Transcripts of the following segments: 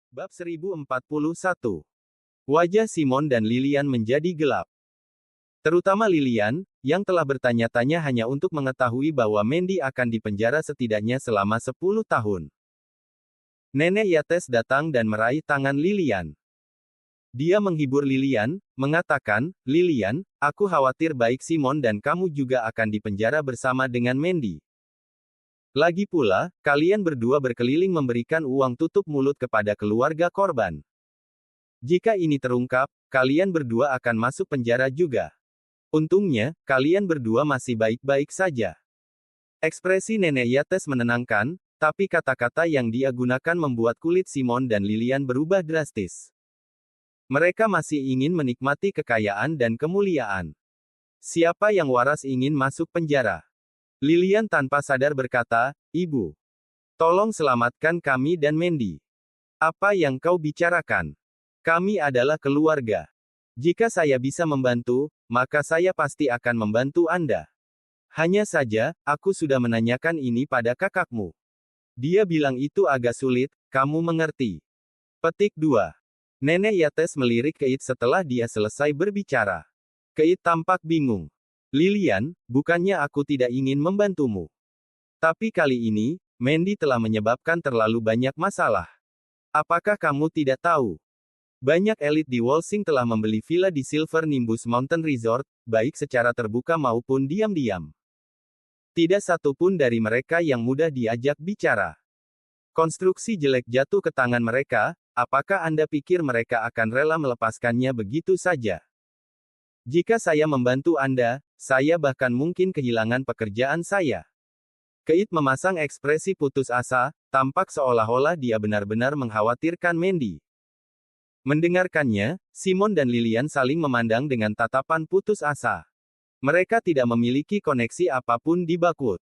Bab 1041. Wajah Simon dan Lilian menjadi gelap. Terutama Lilian, yang telah bertanya-tanya hanya untuk mengetahui bahwa Mandy akan dipenjara setidaknya selama 10 tahun. Nenek Yates datang dan meraih tangan Lilian. Dia menghibur Lilian, mengatakan, "Lilian, aku khawatir baik Simon dan kamu juga akan dipenjara bersama dengan Mandy. Lagi pula, kalian berdua berkeliling memberikan uang tutup mulut kepada keluarga korban. Jika ini terungkap, kalian berdua akan masuk penjara juga. Untungnya, kalian berdua masih baik-baik saja." Ekspresi Nenek Yates menenangkan, tapi kata-kata yang dia gunakan membuat kulit Simon dan Lilian berubah drastis. Mereka masih ingin menikmati kekayaan dan kemuliaan. Siapa yang waras ingin masuk penjara? Lilian tanpa sadar berkata, "Ibu, tolong selamatkan kami dan Mandy." "Apa yang kau bicarakan? Kami adalah keluarga. Jika saya bisa membantu, maka saya pasti akan membantu Anda. Hanya saja, aku sudah menanyakan ini pada kakakmu. Dia bilang itu agak sulit, kamu mengerti." Petik 2. Nenek Yates melirik Keith setelah dia selesai berbicara. Keith tampak bingung. "Lilian, bukannya aku tidak ingin membantumu. Tapi kali ini, Mandy telah menyebabkan terlalu banyak masalah. Apakah kamu tidak tahu? Banyak elit di Walsing telah membeli villa di Silver Nimbus Mountain Resort, baik secara terbuka maupun diam-diam. Tidak satu pun dari mereka yang mudah diajak bicara. Konstruksi jelek jatuh ke tangan mereka, apakah Anda pikir mereka akan rela melepaskannya begitu saja? Jika saya membantu Anda, saya bahkan mungkin kehilangan pekerjaan saya." Keith memasang ekspresi putus asa, tampak seolah-olah dia benar-benar mengkhawatirkan Mandy. Mendengarkannya, Simon dan Lilian saling memandang dengan tatapan putus asa. Mereka tidak memiliki koneksi apapun di Bakwood.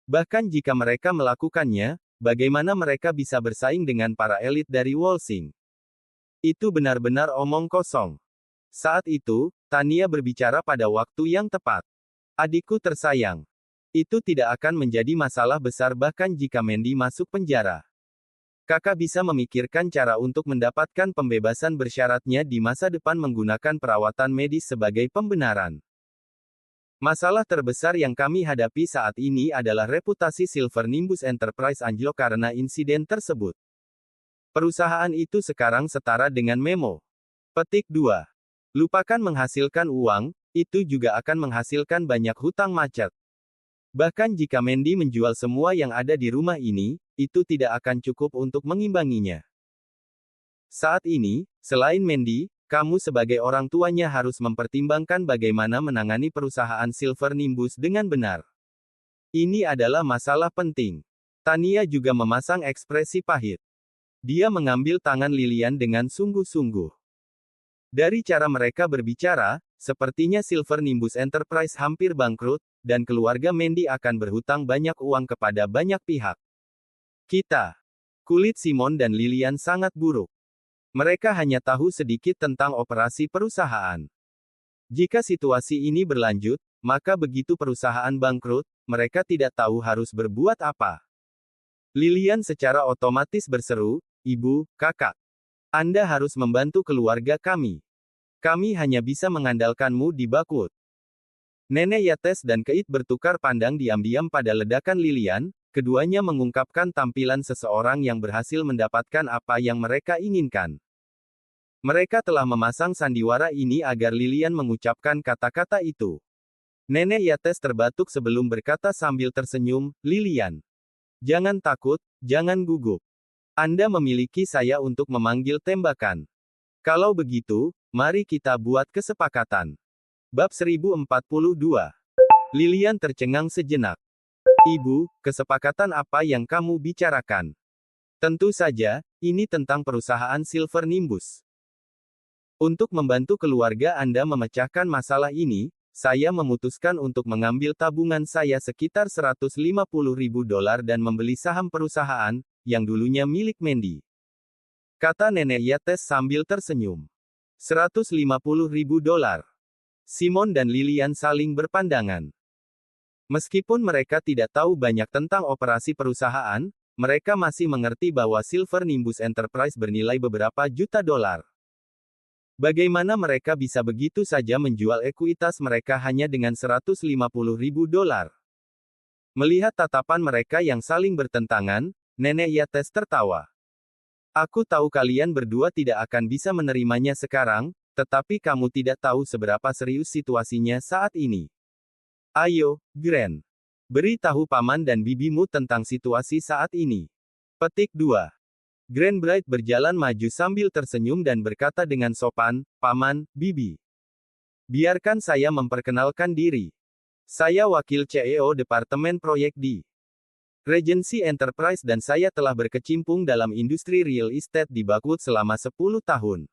Bahkan jika mereka melakukannya, bagaimana mereka bisa bersaing dengan para elit dari Walsing? Itu benar-benar omong kosong. Saat itu, Tania berbicara pada waktu yang tepat. "Adikku tersayang. Itu tidak akan menjadi masalah besar bahkan jika Mandy masuk penjara. Kakak bisa memikirkan cara untuk mendapatkan pembebasan bersyaratnya di masa depan menggunakan perawatan medis sebagai pembenaran. Masalah terbesar yang kami hadapi saat ini adalah reputasi Silver Nimbus Enterprise anjlok karena insiden tersebut. Perusahaan itu sekarang setara dengan Memo." Petik 2. Lupakan menghasilkan uang, itu juga akan menghasilkan banyak hutang macet. Bahkan jika Mandy menjual semua yang ada di rumah ini, itu tidak akan cukup untuk mengimbanginya. Saat ini, selain Mandy, kamu sebagai orang tuanya harus mempertimbangkan bagaimana menangani perusahaan Silver Nimbus dengan benar. Ini adalah masalah penting. Tania juga memasang ekspresi pahit. Dia mengambil tangan Lilian dengan sungguh-sungguh. Dari cara mereka berbicara, sepertinya Silver Nimbus Enterprise hampir bangkrut, dan keluarga Mandy akan berhutang banyak uang kepada banyak pihak. Kulit Simon dan Lilian sangat buruk. Mereka hanya tahu sedikit tentang operasi perusahaan. Jika situasi ini berlanjut, maka begitu perusahaan bangkrut, mereka tidak tahu harus berbuat apa. Lilian secara otomatis berseru, "Ibu, kakak. Anda harus membantu keluarga kami. Kami hanya bisa mengandalkanmu di Bakwood." Nenek Yates dan Keith bertukar pandang diam-diam pada ledakan Lilian, keduanya mengungkapkan tampilan seseorang yang berhasil mendapatkan apa yang mereka inginkan. Mereka telah memasang sandiwara ini agar Lilian mengucapkan kata-kata itu. Nenek Yates terbatuk sebelum berkata sambil tersenyum, "Lilian. Jangan takut, jangan gugup. Anda memiliki saya untuk memanggil tembakan. Kalau begitu, mari kita buat kesepakatan." Bab 1042. Lilian tercengang sejenak. "Ibu, kesepakatan apa yang kamu bicarakan?" "Tentu saja, ini tentang perusahaan Silver Nimbus. Untuk membantu keluarga Anda memecahkan masalah ini, saya memutuskan untuk mengambil tabungan saya sekitar $150.000 dan membeli saham perusahaan, yang dulunya milik Mandy," kata Nenek Yates sambil tersenyum. $150.000. Simon dan Lilian saling berpandangan. Meskipun mereka tidak tahu banyak tentang operasi perusahaan, mereka masih mengerti bahwa Silver Nimbus Enterprise bernilai beberapa juta dolar. Bagaimana mereka bisa begitu saja menjual ekuitas mereka hanya dengan 150.000 dolar? Melihat tatapan mereka yang saling bertentangan, Nenek Yates tertawa. Aku tahu kalian berdua tidak akan bisa menerimanya sekarang, tetapi kamu tidak tahu seberapa serius situasinya saat ini. Ayo, Grand. Beritahu paman dan bibimu tentang situasi saat ini. Petik 2. Grand Bright berjalan maju sambil tersenyum dan berkata dengan sopan, Paman, Bibi. Biarkan saya memperkenalkan diri. Saya wakil CEO Departemen Proyek di Regency Enterprise dan saya telah berkecimpung dalam industri real estate di Backwood selama 10 tahun.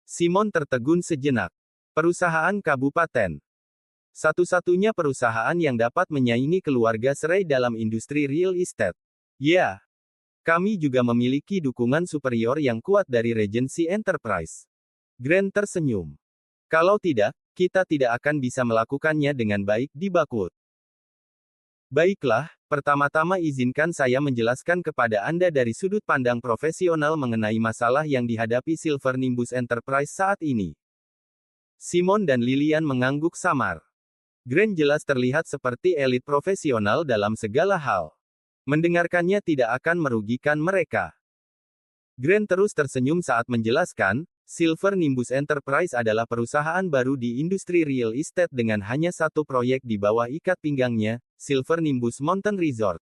Simon tertegun sejenak. Perusahaan kabupaten. Satu-satunya perusahaan yang dapat menyaingi keluarga Serai dalam industri real estate. Ya. Kami juga memiliki dukungan superior yang kuat dari Regency Enterprise. Grant tersenyum. Kalau tidak, kita tidak akan bisa melakukannya dengan baik di Backwood. Baiklah, pertama-tama izinkan saya menjelaskan kepada Anda dari sudut pandang profesional mengenai masalah yang dihadapi Silver Nimbus Enterprise saat ini. Simon dan Lilian mengangguk samar. Grant jelas terlihat seperti elit profesional dalam segala hal. Mendengarkannya tidak akan merugikan mereka. Grant terus tersenyum saat menjelaskan, Silver Nimbus Enterprise adalah perusahaan baru di industri real estate dengan hanya satu proyek di bawah ikat pinggangnya, Silver Nimbus Mountain Resort.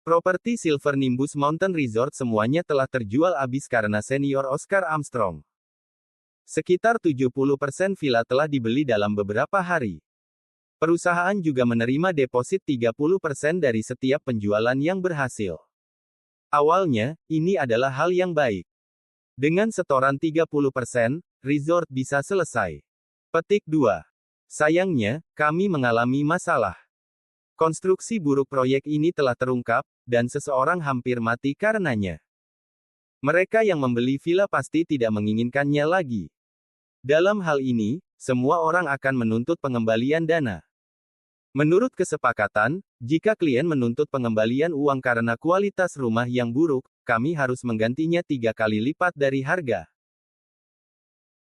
Properti Silver Nimbus Mountain Resort semuanya telah terjual habis karena senior Oscar Armstrong. Sekitar 70% villa telah dibeli dalam beberapa hari. Perusahaan juga menerima deposit 30% dari setiap penjualan yang berhasil. Awalnya, ini adalah hal yang baik. Dengan setoran 30%, resort bisa selesai. Petik 2. Sayangnya, kami mengalami masalah. Konstruksi buruk proyek ini telah terungkap, dan seseorang hampir mati karenanya. Mereka yang membeli villa pasti tidak menginginkannya lagi. Dalam hal ini, semua orang akan menuntut pengembalian dana. Menurut kesepakatan, jika klien menuntut pengembalian uang karena kualitas rumah yang buruk, kami harus menggantinya 3 kali lipat dari harga.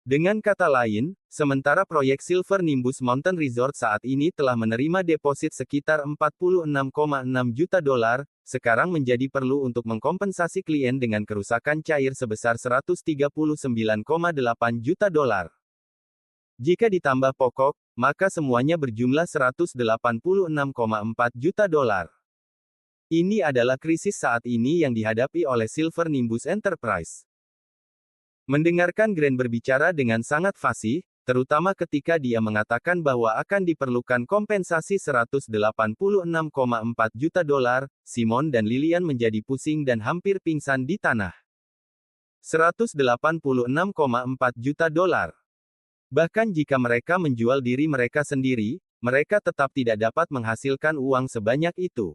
Dengan kata lain, sementara proyek Silver Nimbus Mountain Resort saat ini telah menerima deposit sekitar 46,6 juta dolar, sekarang menjadi perlu untuk mengkompensasi klien dengan kerusakan cair sebesar 139,8 juta dolar. Jika ditambah pokok, maka semuanya berjumlah 186,4 juta dolar. Ini adalah krisis saat ini yang dihadapi oleh Silver Nimbus Enterprise. Mendengarkan Grant berbicara dengan sangat fasih, terutama ketika dia mengatakan bahwa akan diperlukan kompensasi 186,4 juta dolar, Simon dan Lilian menjadi pusing dan hampir pingsan di tanah. 186,4 juta dolar. Bahkan jika mereka menjual diri mereka sendiri, mereka tetap tidak dapat menghasilkan uang sebanyak itu.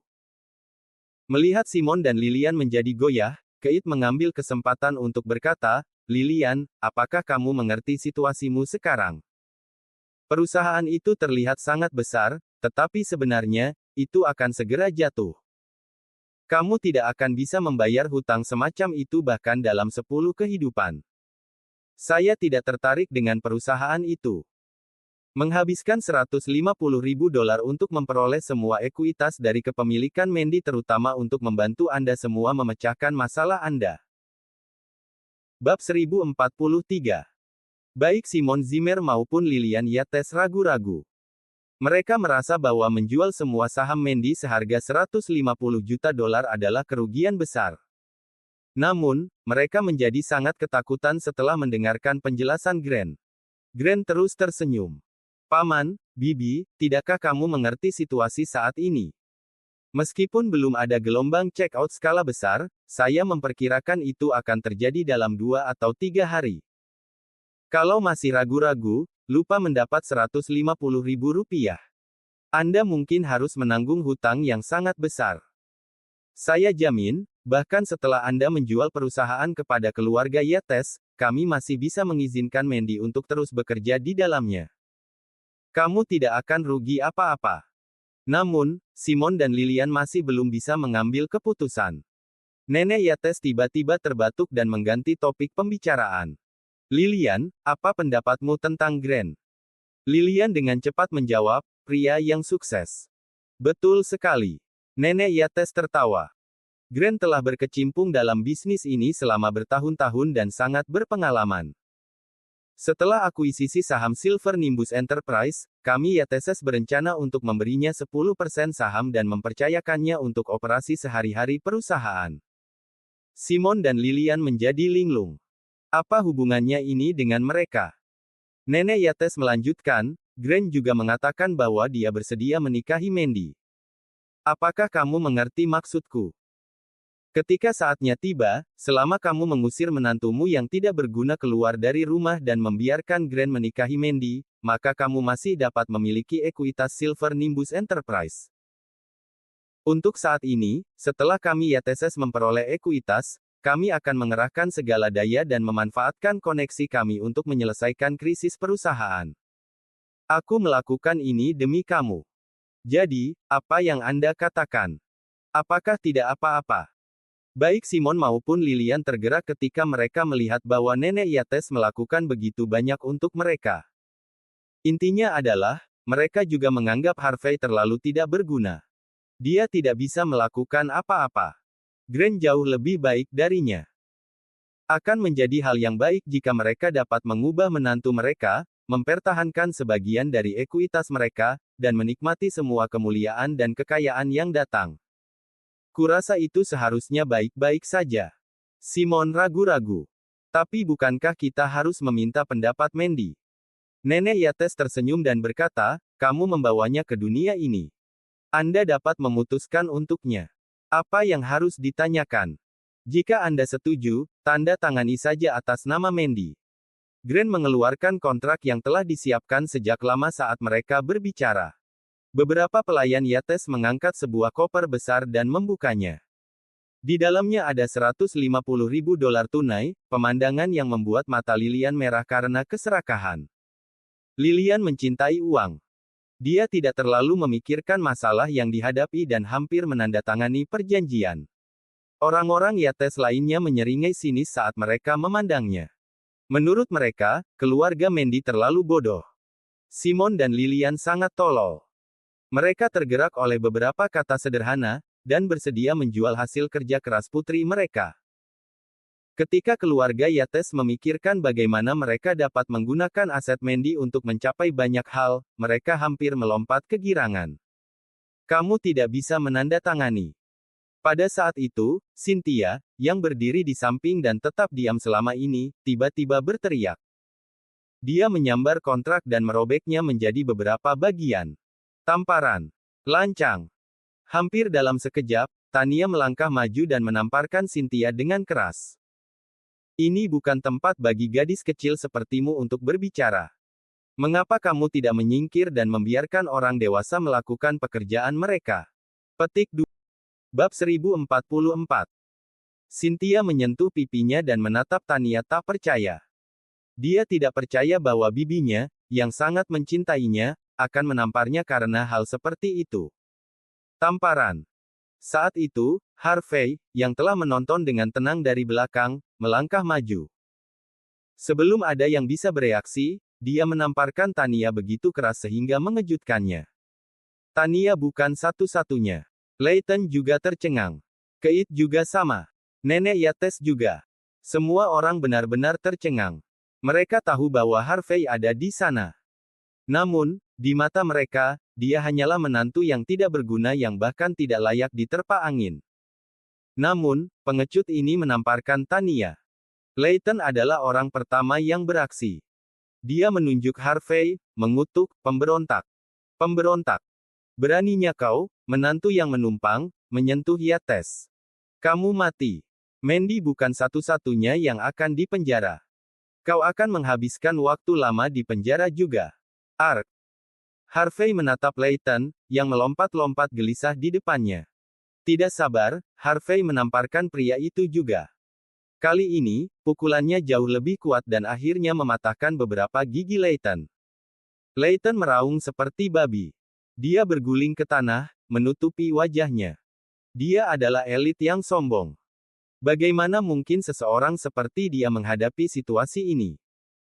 Melihat Simon dan Lilian menjadi goyah, Keith mengambil kesempatan untuk berkata, Lilian, apakah kamu mengerti situasimu sekarang? Perusahaan itu terlihat sangat besar, tetapi sebenarnya, itu akan segera jatuh. Kamu tidak akan bisa membayar hutang semacam itu bahkan dalam 10 kehidupan. Saya tidak tertarik dengan perusahaan itu. Menghabiskan 150.000 dolar untuk memperoleh semua ekuitas dari kepemilikan Mandy terutama untuk membantu Anda semua memecahkan masalah Anda. Bab 1043. Baik Simon Zimmer maupun Lilian Yates ragu-ragu. Mereka merasa bahwa menjual semua saham Mandy seharga 150 juta dolar adalah kerugian besar. Namun, mereka menjadi sangat ketakutan setelah mendengarkan penjelasan Grant. Grant terus tersenyum. Paman, Bibi, tidakkah kamu mengerti situasi saat ini? Meskipun belum ada gelombang check-out skala besar, saya memperkirakan itu akan terjadi dalam 2 atau 3 hari. Kalau masih ragu-ragu, lupa mendapat 150.000 rupiah. Anda mungkin harus menanggung hutang yang sangat besar. Saya jamin, bahkan setelah Anda menjual perusahaan kepada keluarga Yates, kami masih bisa mengizinkan Mandy untuk terus bekerja di dalamnya. Kamu tidak akan rugi apa-apa. Namun, Simon dan Lilian masih belum bisa mengambil keputusan. Nenek Yates tiba-tiba terbatuk dan mengganti topik pembicaraan. Lilian, apa pendapatmu tentang Grant? Lilian dengan cepat menjawab, pria yang sukses. Betul sekali. Nenek Yates tertawa. Grant telah berkecimpung dalam bisnis ini selama bertahun-tahun dan sangat berpengalaman. Setelah akuisisi saham Silver Nimbus Enterprise, kami Yateses berencana untuk memberinya 10% saham dan mempercayakannya untuk operasi sehari-hari perusahaan. Simon dan Lilian menjadi linglung. Apa hubungannya ini dengan mereka? Nenek Yates melanjutkan, Grant juga mengatakan bahwa dia bersedia menikahi Mandy. Apakah kamu mengerti maksudku? Ketika saatnya tiba, selama kamu mengusir menantumu yang tidak berguna keluar dari rumah dan membiarkan Grant menikahi Mandy, maka kamu masih dapat memiliki ekuitas Silver Nimbus Enterprise. Untuk saat ini, setelah kami Yateses memperoleh ekuitas, kami akan mengerahkan segala daya dan memanfaatkan koneksi kami untuk menyelesaikan krisis perusahaan. Aku melakukan ini demi kamu. Jadi, apa yang Anda katakan? Apakah tidak apa-apa? Baik Simon maupun Lilian tergerak ketika mereka melihat bahwa Nenek Yates melakukan begitu banyak untuk mereka. Intinya adalah, mereka juga menganggap Harvey terlalu tidak berguna. Dia tidak bisa melakukan apa-apa. Grant jauh lebih baik darinya. Akan menjadi hal yang baik jika mereka dapat mengubah menantu mereka, mempertahankan sebagian dari ekuitas mereka, dan menikmati semua kemuliaan dan kekayaan yang datang. Kurasa itu seharusnya baik-baik saja. Simon ragu-ragu. Tapi bukankah kita harus meminta pendapat Mandy? Nenek Yates tersenyum dan berkata, kamu membawanya ke dunia ini. Anda dapat memutuskan untuknya. Apa yang harus ditanyakan? Jika Anda setuju, tanda tangani saja atas nama Mandy. Grant mengeluarkan kontrak yang telah disiapkan sejak lama saat mereka berbicara. Beberapa pelayan Yates mengangkat sebuah koper besar dan membukanya. Di dalamnya ada 150.000 dolar tunai, pemandangan yang membuat mata Lilian merah karena keserakahan. Lilian mencintai uang. Dia tidak terlalu memikirkan masalah yang dihadapi dan hampir menandatangani perjanjian. Orang-orang Yates lainnya menyeringai sinis saat mereka memandangnya. Menurut mereka, keluarga Mandy terlalu bodoh. Simon dan Lilian sangat tolol. Mereka tergerak oleh beberapa kata sederhana, dan bersedia menjual hasil kerja keras putri mereka. Ketika keluarga Yates memikirkan bagaimana mereka dapat menggunakan aset Mandy untuk mencapai banyak hal, mereka hampir melompat kegirangan. Kamu tidak bisa menandatangani. Pada saat itu, Cynthia, yang berdiri di samping dan tetap diam selama ini, tiba-tiba berteriak. Dia menyambar kontrak dan merobeknya menjadi beberapa bagian. Tamparan. Lancang. Hampir dalam sekejap, Tania melangkah maju dan menamparkan Cynthia dengan keras. Ini bukan tempat bagi gadis kecil sepertimu untuk berbicara. Mengapa kamu tidak menyingkir dan membiarkan orang dewasa melakukan pekerjaan mereka? Petik 2. Bab 1044. Cynthia menyentuh pipinya dan menatap Tania tak percaya. Dia tidak percaya bahwa bibinya, yang sangat mencintainya, akan menamparnya karena hal seperti itu. Tamparan. Saat itu, Harvey, yang telah menonton dengan tenang dari belakang, melangkah maju. Sebelum ada yang bisa bereaksi, dia menamparkan Tania begitu keras sehingga mengejutkannya. Tania bukan satu-satunya. Layton juga tercengang. Keit juga sama. Nenek Yates juga. Semua orang benar-benar tercengang. Mereka tahu bahwa Harvey ada di sana. Namun, di mata mereka, dia hanyalah menantu yang tidak berguna yang bahkan tidak layak diterpa angin. Namun, pengecut ini menamparkan Tania. Layton adalah orang pertama yang beraksi. Dia menunjuk Harvey, mengutuk, pemberontak. Pemberontak. Beraninya kau, menantu yang menumpang, menyentuh Yates. Kamu mati. Mandy bukan satu-satunya yang akan dipenjara. Kau akan menghabiskan waktu lama di penjara juga. Ark. Harvey menatap Layton, yang melompat-lompat gelisah di depannya. Tidak sabar, Harvey menamparkan pria itu juga. Kali ini, pukulannya jauh lebih kuat dan akhirnya mematahkan beberapa gigi Layton. Layton meraung seperti babi. Dia berguling ke tanah, menutupi wajahnya. Dia adalah elit yang sombong. Bagaimana mungkin seseorang seperti dia menghadapi situasi ini?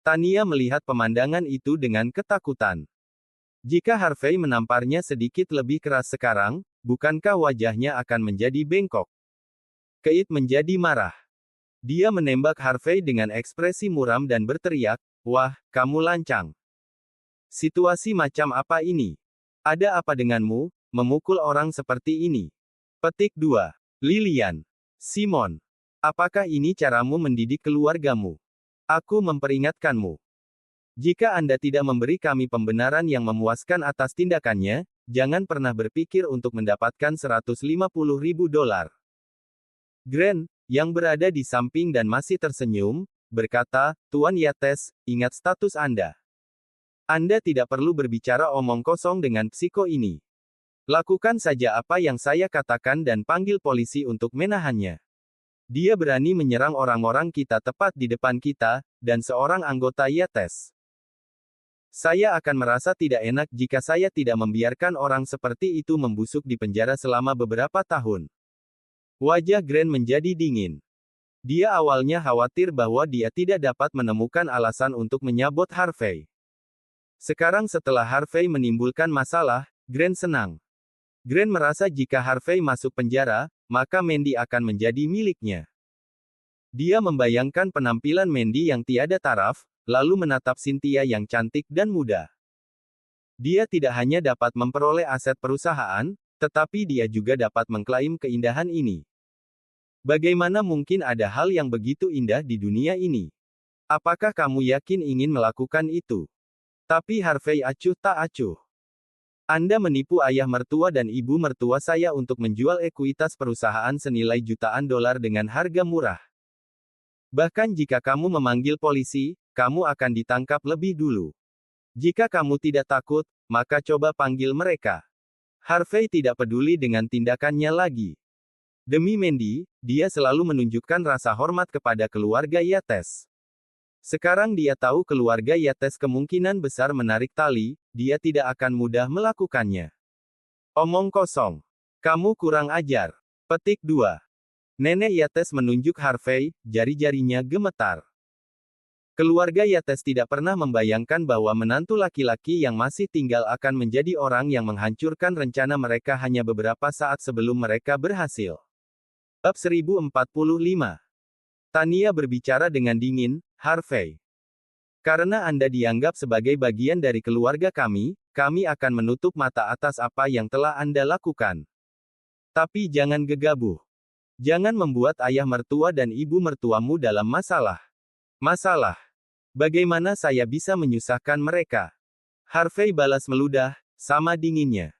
Tania melihat pemandangan itu dengan ketakutan. Jika Harvey menamparnya sedikit lebih keras sekarang, bukankah wajahnya akan menjadi bengkok? Keith menjadi marah. Dia menembak Harvey dengan ekspresi muram dan berteriak, "Wah, kamu lancang. Situasi macam apa ini? Ada apa denganmu, memukul orang seperti ini?" Petik 2. Lilian. Simon. Apakah ini caramu mendidik keluargamu? Aku memperingatkanmu. Jika Anda tidak memberi kami pembenaran yang memuaskan atas tindakannya, jangan pernah berpikir untuk mendapatkan $150.000. Grant, yang berada di samping dan masih tersenyum, berkata, "Tuan Yates, ingat status Anda. Anda tidak perlu berbicara omong kosong dengan psiko ini. Lakukan saja apa yang saya katakan dan panggil polisi untuk menahannya. Dia berani menyerang orang-orang kita tepat di depan kita, dan seorang anggota Yates. Saya akan merasa tidak enak jika saya tidak membiarkan orang seperti itu membusuk di penjara selama beberapa tahun." Wajah Grant menjadi dingin. Dia awalnya khawatir bahwa dia tidak dapat menemukan alasan untuk menyabot Harvey. Sekarang setelah Harvey menimbulkan masalah, Grant senang. Grant merasa jika Harvey masuk penjara, maka Mandy akan menjadi miliknya. Dia membayangkan penampilan Mandy yang tiada taraf, lalu menatap Cynthia yang cantik dan muda. Dia tidak hanya dapat memperoleh aset perusahaan, tetapi dia juga dapat mengklaim keindahan ini. Bagaimana mungkin ada hal yang begitu indah di dunia ini? Apakah kamu yakin ingin melakukan itu? Tapi Harvey acuh tak acuh. Anda menipu ayah mertua dan ibu mertua saya untuk menjual ekuitas perusahaan senilai jutaan dolar dengan harga murah. Bahkan jika kamu memanggil polisi, kamu akan ditangkap lebih dulu. Jika kamu tidak takut, maka coba panggil mereka. Harvey tidak peduli dengan tindakannya lagi. Demi Mandy, dia selalu menunjukkan rasa hormat kepada keluarga Yates. Sekarang dia tahu keluarga Yates kemungkinan besar menarik tali, dia tidak akan mudah melakukannya. Omong kosong. Kamu kurang ajar. Petik 2. Nenek Yates menunjuk Harvey, jari-jarinya gemetar. Keluarga Yates tidak pernah membayangkan bahwa menantu laki-laki yang masih tinggal akan menjadi orang yang menghancurkan rencana mereka hanya beberapa saat sebelum mereka berhasil. Bab 1045. Tania berbicara dengan dingin, "Harvey. Karena Anda dianggap sebagai bagian dari keluarga kami akan menutup mata atas apa yang telah Anda lakukan. Tapi jangan gegabah. Jangan membuat ayah mertua dan ibu mertuamu dalam masalah. Masalah. Bagaimana saya bisa menyusahkan mereka?" Harvey balas meludah, sama dinginnya.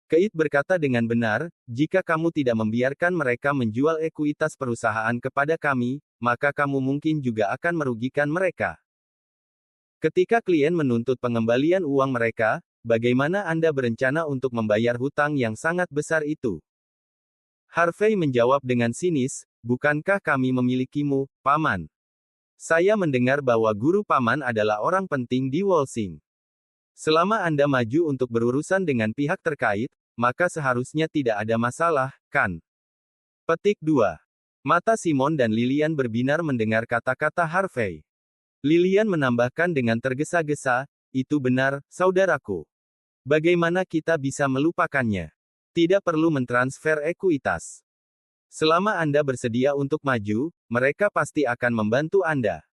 Keith berkata dengan benar, "Jika kamu tidak membiarkan mereka menjual ekuitas perusahaan kepada kami, maka kamu mungkin juga akan merugikan mereka. Ketika klien menuntut pengembalian uang mereka, bagaimana Anda berencana untuk membayar hutang yang sangat besar itu?" Harvey menjawab dengan sinis, "Bukankah kami memilikimu, Paman? Saya mendengar bahwa guru Paman adalah orang penting di Walsing. Selama Anda maju untuk berurusan dengan pihak terkait, maka seharusnya tidak ada masalah, kan?" Petik 2. Mata Simon dan Lilian berbinar mendengar kata-kata Harvey. Lilian menambahkan dengan tergesa-gesa, "Itu benar, saudaraku. Bagaimana kita bisa melupakannya? Tidak perlu mentransfer ekuitas. Selama Anda bersedia untuk maju, mereka pasti akan membantu Anda.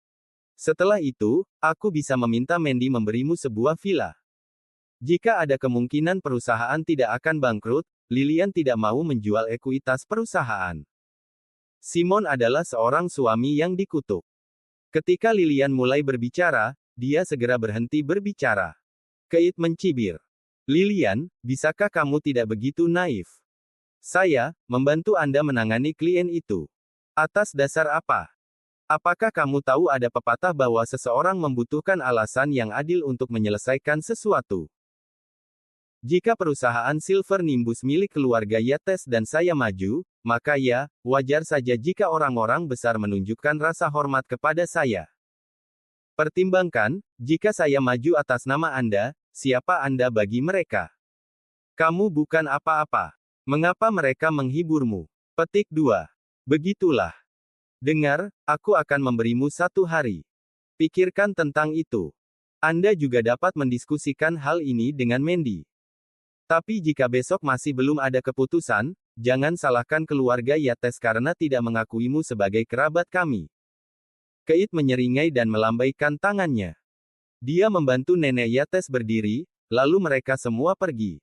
Setelah itu, aku bisa meminta Mandy memberimu sebuah villa. Jika ada kemungkinan perusahaan tidak akan bangkrut, Lilian tidak mau menjual ekuitas perusahaan." Simon adalah seorang suami yang dikutuk. Ketika Lilian mulai berbicara, dia segera berhenti berbicara. Keith mencibir. "Lilian, bisakah kamu tidak begitu naif? Saya membantu Anda menangani klien itu. Atas dasar apa? Apakah kamu tahu ada pepatah bahwa seseorang membutuhkan alasan yang adil untuk menyelesaikan sesuatu? Jika perusahaan Silver Nimbus milik keluarga Yates dan saya maju, maka ya, wajar saja jika orang-orang besar menunjukkan rasa hormat kepada saya. Pertimbangkan, jika saya maju atas nama Anda, siapa Anda bagi mereka? Kamu bukan apa-apa. Mengapa mereka menghiburmu? Petik 2. Begitulah. Dengar, aku akan memberimu 1 hari. Pikirkan tentang itu. Anda juga dapat mendiskusikan hal ini dengan Mandy. Tapi jika besok masih belum ada keputusan, jangan salahkan keluarga Yates karena tidak mengakuimu sebagai kerabat kami. Keit menyeringai dan melambaikan tangannya. Dia membantu nenek Yates berdiri, lalu mereka semua pergi.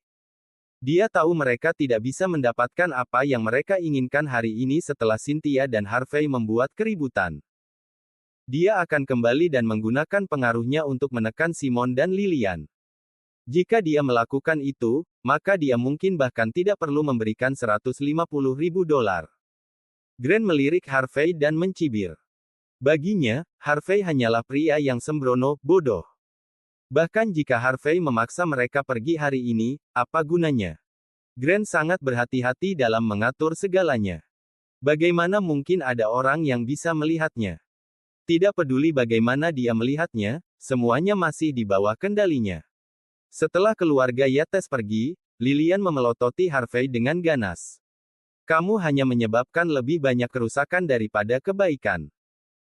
Dia tahu mereka tidak bisa mendapatkan apa yang mereka inginkan hari ini setelah Cynthia dan Harvey membuat keributan. Dia akan kembali dan menggunakan pengaruhnya untuk menekan Simon dan Lilian. Jika dia melakukan itu, maka dia mungkin bahkan tidak perlu memberikan $150.000. Grant melirik Harvey dan mencibir. Baginya, Harvey hanyalah pria yang sembrono, bodoh. Bahkan jika Harvey memaksa mereka pergi hari ini, apa gunanya? Grant sangat berhati-hati dalam mengatur segalanya. Bagaimana mungkin ada orang yang bisa melihatnya? Tidak peduli bagaimana dia melihatnya, semuanya masih di bawah kendalinya. Setelah keluarga Yates pergi, Lilian memelototi Harvey dengan ganas. Kamu hanya menyebabkan lebih banyak kerusakan daripada kebaikan.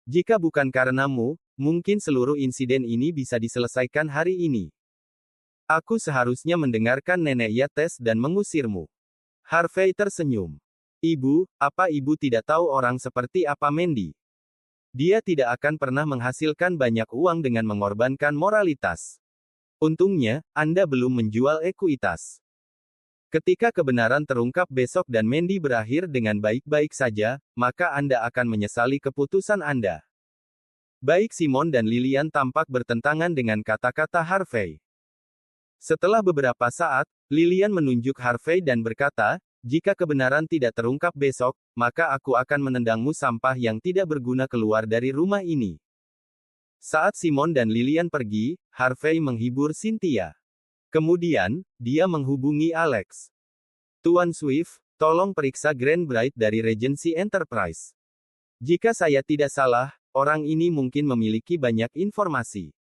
Jika bukan karenamu, mungkin seluruh insiden ini bisa diselesaikan hari ini. Aku seharusnya mendengarkan nenek Yates dan mengusirmu. Harvey tersenyum. Ibu, apa ibu tidak tahu orang seperti apa Mandy? Dia tidak akan pernah menghasilkan banyak uang dengan mengorbankan moralitas. Untungnya, Anda belum menjual ekuitas. Ketika kebenaran terungkap besok dan Mandy berakhir dengan baik-baik saja, maka Anda akan menyesali keputusan Anda. Baik Simon dan Lilian tampak bertentangan dengan kata-kata Harvey. Setelah beberapa saat, Lilian menunjuk Harvey dan berkata, jika kebenaran tidak terungkap besok, maka aku akan menendangmu sampah yang tidak berguna keluar dari rumah ini. Saat Simon dan Lilian pergi, Harvey menghibur Cynthia. Kemudian, dia menghubungi Alex. Tuan Swift, tolong periksa Grand Bright dari Regency Enterprise. Jika saya tidak salah, orang ini mungkin memiliki banyak informasi.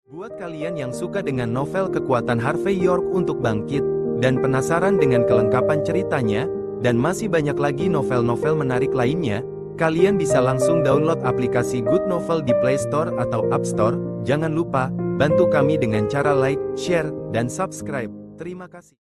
Buat kalian yang suka dengan novel kekuatan Harvey York untuk bangkit, dan penasaran dengan kelengkapan ceritanya, dan masih banyak lagi novel-novel menarik lainnya, kalian bisa langsung download aplikasi Good Novel di Play Store atau App Store. Jangan lupa, bantu kami dengan cara like, share, dan subscribe. Terima kasih.